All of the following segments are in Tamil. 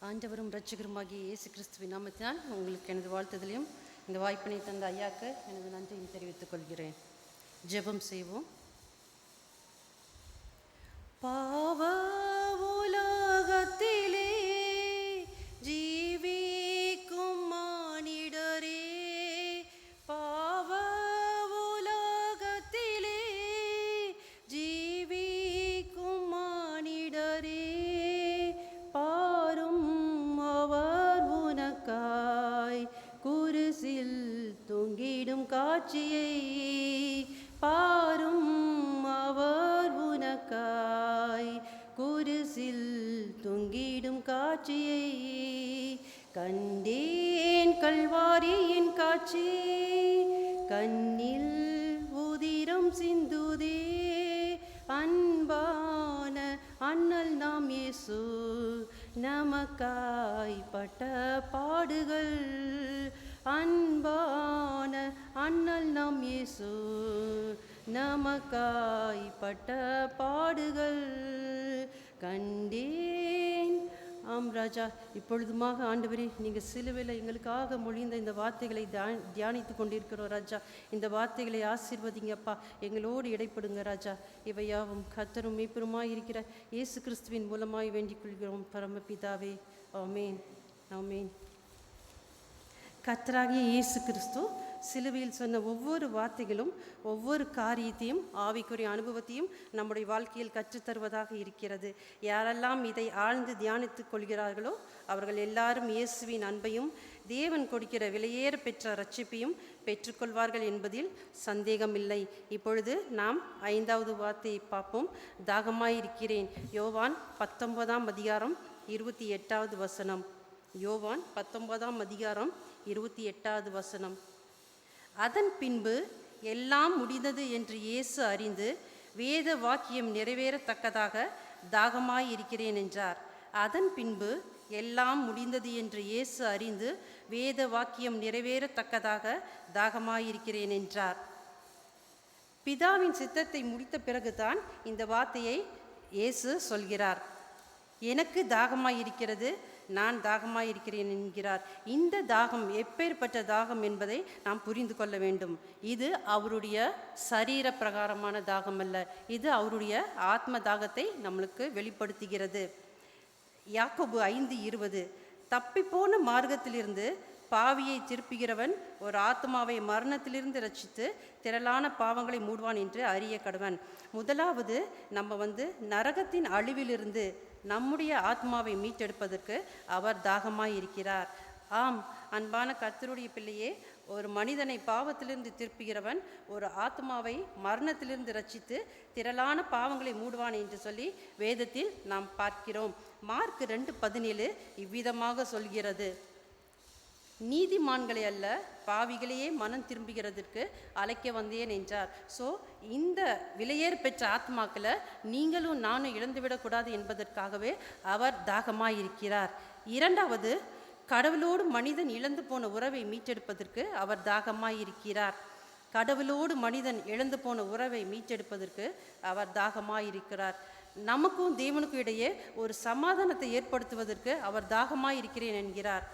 ஆண்டவரும் இரட்சகருமாகிய இயேசு கிறிஸ்துவின் நாமத்தினால் உங்களுக்கு எனது வாழ்த்துதலையும் இந்த வாய்ப்பினை தந்த ஐயாக்கு எனது நன்றியும் தெரிவித்துக் கொள்கிறேன். ஜெபம் செய்வோம். பாவ உலகத்திலே ஜீவிக்கும் மானிடரே, பாவ உலகத்திலே ஜீவிக்கும் மானிடரே, பாரும் அவர் உனக்காய் குருசில் தொங்கிடும் காட்சியை, பாரும் அவர் உனக்காய் குருசில் தொங்கிடும் காட்சியை, கண்டேன் கல்வாரியின் காட்சி, கண்ணில் உதிரம் சிந்துதே, அன்பான அண்ணல் நாம் இயேசு நமக்காய் பட்ட பாடுகள், அன்பான அண்ணல் நாம் இயேசு நமக்காய் பட்ட பாடுகள் கண்டேன். ஆம் ராஜா, இப்பொழுதுமாக ஆண்டவரே, நீங்கள் சிலுவையில் எங்களுக்காக மொழிந்த இந்த வார்த்தைகளை தியானித்து கொண்டிருக்கிறோம் ராஜா. இந்த வார்த்தைகளை ஆசீர்வதிங்கப்பா, எங்களோடு இடைப்படுங்க ராஜா. இவையாவும் கர்த்தரும் மீட்பருமாய் இருக்கிற இயேசு கிறிஸ்துவின் மூலமாய் வேண்டிக் கொள்கிறோம் பரமபிதாவே. ஆமேன், ஆமேன். கர்த்தராகிய இயேசு கிறிஸ்து சிலுவையில் சொன்ன ஒவ்வொரு வார்த்தைகளும் ஒவ்வொரு காரியத்தையும் ஆவிக்குரிய அனுபவத்தையும் நம்முடைய வாழ்க்கையில் கற்றுத்தருவதாக இருக்கிறது. யாரெல்லாம் இதை ஆழ்ந்து தியானித்துக் கொள்கிறார்களோ அவர்கள் எல்லாரும் இயேசுவின் அன்பையும் தேவன் கொடுக்கிற விலையேற பெற்ற ரட்சிப்பையும் பெற்றுக்கொள்வார்கள் என்பதில் சந்தேகமில்லை. இப்பொழுது நாம் 5வது வார்த்தையை பார்ப்போம். தாகமாயிருக்கிறேன். யோவான் 19ஆம் அதிகாரம் 28வது வசனம். யோவான் 19ஆம் அதிகாரம் 28வது வசனம். அதன் பின்பு எல்லாம் முடிந்தது என்று இயேசு அறிந்து வேத வாக்கியம் நிறைவேறத்தக்கதாக தாகமாயிருக்கிறேன் என்றார். அதன் பின்பு எல்லாம் முடிந்தது என்று இயேசு அறிந்து வேத வாக்கியம் நிறைவேறத்தக்கதாக தாகமாயிருக்கிறேன் என்றார். பிதாவின் சித்தத்தை முடித்த பிறகுதான் இந்த வார்த்தையை இயேசு சொல்கிறார். எனக்கு தாகமாயிருக்கிறது, நான் தாகமாயிருக்கிறேன் என்கிறார். இந்த தாகம் எப்பேற்பட்ட தாகம் என்பதை நாம் புரிந்து கொள்ள வேண்டும். இது அவருடைய சரீர பிரகாரமான தாகம் அல்ல, இது அவருடைய ஆத்ம தாகத்தை நம்மளுக்கு வெளிப்படுத்துகிறது. யாக்கோபு 5:20, தப்பிப்போன மார்க்கத்திலிருந்து பாவியை திருப்புகிறவன் ஒரு ஆத்மாவை மரணத்திலிருந்து ரட்சித்து திரளான பாவங்களை மூடுவான் என்று அறிய கடவன். முதலாவது நம்ம நரகத்தின் அழிவிலிருந்து நம்முடைய ஆத்மாவை மீட்டெடுப்பதற்கு அவர் தாகமாய் இருக்கிறார். ஆம், அன்பான கர்த்தருடைய பிள்ளையே, ஒரு மனிதனை பாவத்திலிருந்து திருப்புகிறவன் ஒரு ஆத்மாவை மரணத்திலிருந்து ரட்சித்து திரளான பாவங்களை மூடுவான் என்று சொல்லி வேதத்தில் நாம் பார்க்கிறோம். மார்க் 2:17 இவ்விதமாக சொல்கிறது, நீதிமான்களை அல்ல பாவிகளையே மனம் திரும்புகிறதற்கு அழைக்க வந்தேன் என்றார். ஸோ இந்த விலையேற பெற்ற ஆத்மாக்களை நீங்களும் நானும் இழந்துவிடக்கூடாது என்பதற்காகவே அவர் தாகமாயிருக்கிறார். இரண்டாவது, கடவுளோடு மனிதன் இழந்து போன உறவை மீட்டெடுப்பதற்கு அவர் தாகமாயிருக்கிறார். கடவுளோடு மனிதன் இழந்து போன உறவை மீட்டெடுப்பதற்கு அவர் தாகமாயிருக்கிறார். நமக்கும் தேவனுக்கும் இடையே ஒரு சமாதானத்தை ஏற்படுத்துவதற்கு அவர் தாகமாயிருக்கிறேன் என்கிறார்.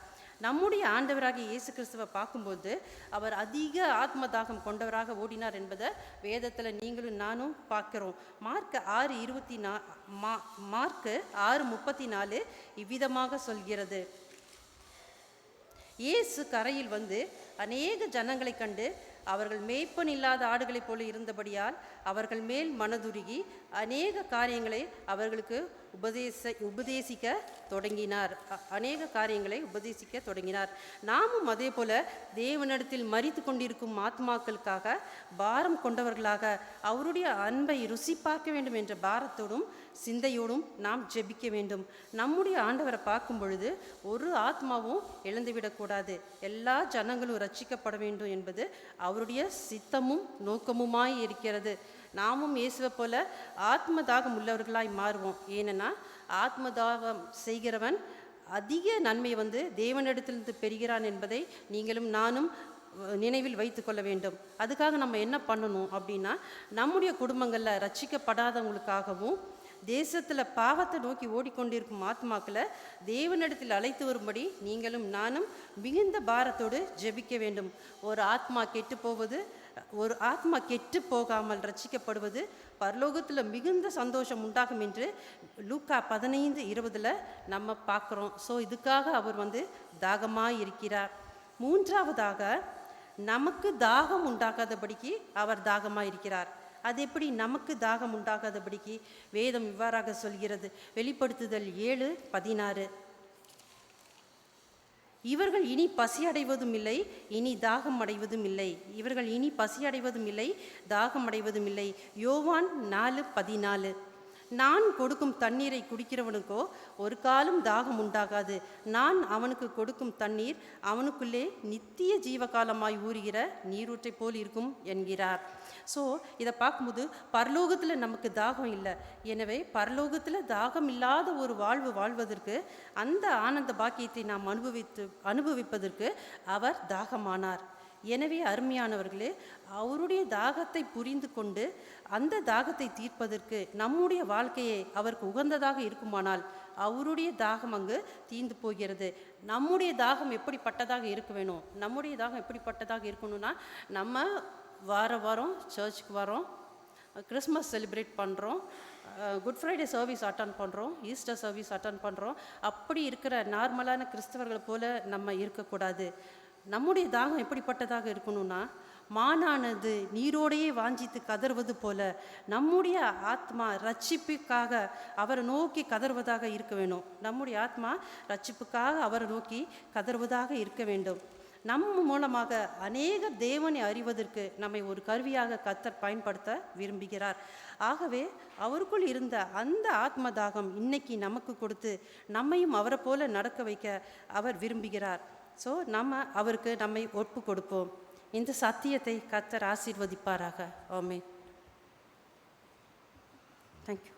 நம்முடைய ஆண்டவராகிய இயேசு கிறிஸ்துவை பார்க்கும்போது அவர் அதிக ஆத்ம தாகம் கொண்டவராக ஓடினார் என்பதை வேதத்தில் நீங்களும் நானும் பார்க்கிறோம். மார்க் 6:34 இவ்விதமாக சொல்கிறது, இயேசு கரையில் அநேக ஜனங்களை கண்டு அவர்கள் மேய்ப்பன் இல்லாத ஆடுகளைப் போல இருந்தபடியால் அவர்கள் மேல் மனதுருகி அநேக காரியங்களை அவர்களுக்கு உபதேசிக்க தொடங்கினார். நாமும் அதே போல தேவனிடத்தில் மரித்து கொண்டிருக்கும் ஆத்மாக்களுக்காக பாரம் கொண்டவர்களாக அவருடைய அன்பை ருசி பார்க்க வேண்டும் என்ற பாரத்தோடும் சிந்தையோடும் நாம் ஜெபிக்க வேண்டும். நம்முடைய ஆண்டவரை பார்க்கும் பொழுது ஒரு ஆத்மாவும் இழந்துவிடக்கூடாது, எல்லா ஜனங்களும் ரட்சிக்கப்பட வேண்டும் என்பது அவருடைய சித்தமும் நோக்கமுமாய் இருக்கிறது. நாமும் இயேசுவை போல ஆத்ம தாகம் உள்ளவர்களாய் மாறுவோம். ஏனென்னா ஆத்ம தாகம் செய்கிறவன் அதிக நன்மை தேவனிடத்திலிருந்து பெறுகிறான் என்பதை நீங்களும் நானும் நினைவில் வைத்து கொள்ள வேண்டும். அதுக்காக நம்ம என்ன பண்ணணும் அப்படின்னா, நம்முடைய குடும்பங்களில் ரட்சிக்கப்படாதவங்களுக்காகவும் தேசத்தில் பாவத்தை நோக்கி ஓடிக்கொண்டிருக்கும் ஆத்மாக்களை தேவனிடத்தில் அழைத்து வரும்படி நீங்களும் நானும் மிகுந்த பாரத்தோடு ஜெபிக்க வேண்டும். ஒரு ஆத்மா கெட்டு போகாமல் ரட்சிக்கப்படுவது பரலோகத்தில் மிகுந்த சந்தோஷம் உண்டாகும் என்று லூக்கா 15:20 நம்ம பார்க்குறோம். ஸோ இதுக்காக அவர் தாகமாக இருக்கிறார். மூன்றாவதாக, நமக்கு தாகம் உண்டாகாதபடிக்கு அவர் தாகமாக இருக்கிறார். அது எப்படி நமக்கு தாகம் உண்டாகாதபடிக்கு? வேதம் இவ்வாறாக சொல்கிறது. வெளிப்படுத்துதல் 7:16, இவர்கள் இனி பசி அடைவதும் இல்லை, இனி தாகம் அடைவதும் இல்லை. இவர்கள் இனி பசி அடைவதும் இல்லை, தாகம் அடைவதும் இல்லை. யோவான் 4:14, நான் கொடுக்கும் தண்ணீரை குடிக்கிறவனுக்கோ ஒரு காலம் தாகம் உண்டாகாது. நான் அவனுக்கு கொடுக்கும் தண்ணீர் அவனுக்குள்ளே நித்திய ஜீவகாலமாய் ஊறுகிற நீரூற்றை போல் இருக்கும் என்கிறார். ஸோ இதை பார்க்கும்போது பரலோகத்தில் நமக்கு தாகம் இல்லை. எனவே பரலோகத்தில் தாகம் இல்லாத ஒரு வாழ்வு வாழ்வதற்கு, அந்த ஆனந்த பாக்கியத்தை நாம் அனுபவிப்பதற்கு அவர் தாகமானார். எனவே அருமையானவர்களே, அவருடைய தாகத்தை புரிந்து கொண்டு அந்த தாகத்தை தீர்ப்பதற்கு நம்முடைய வாழ்க்கையை அவருக்கு உகந்ததாக இருக்குமானால் அவருடைய தாகம் அங்கு தீர்ந்து போகிறது. நம்முடைய தாகம் எப்படிப்பட்டதாக இருக்க வேணும்? நம்முடைய தாகம் எப்படிப்பட்டதாக இருக்கணும்னா, நம்ம வாரம் சர்ச்சுக்கு வரோம், கிறிஸ்மஸ் செலிப்ரேட் பண்ணுறோம், குட் ஃப்ரைடே சர்வீஸ் அட்டன் பண்ணுறோம், ஈஸ்டர் சர்வீஸ் அட்டன் பண்ணுறோம். அப்படி இருக்கிற நார்மலான கிறிஸ்தவர்கள் போல நம்ம இருக்கக்கூடாது. நம்முடைய தாகம் எப்படிப்பட்டதாக இருக்கணும்னா, மானானது நீரோடையே வாஞ்சித்து கதறுவது போல நம்முடைய ஆத்மா ரட்சிப்புக்காக அவரை நோக்கி கதறுவதாக இருக்க வேண்டும். நம்முடைய ஆத்மா ரட்சிப்புக்காக அவரை நோக்கி கதறுவதாக இருக்க வேண்டும். நம்ம மூலமாக அநேக தேவனை அறிவதற்கு நம்மை ஒரு கருவியாக கர்த்தர் பயன்படுத்த விரும்புகிறார். ஆகவே அவருக்குள் இருந்த அந்த ஆத்ம தாகம் இன்னைக்கு நமக்கு கொடுத்து நம்மையும் அவரை போல நடக்க வைக்க அவர் விரும்புகிறார். ஸோ அவருக்கு நம்மை ஒப்பு கொடுப்போம். இந்த சத்தியத்தை கர்த்தர் ஆசீர்வதிப்பாராக. ஆமென். தேங்க்யூ.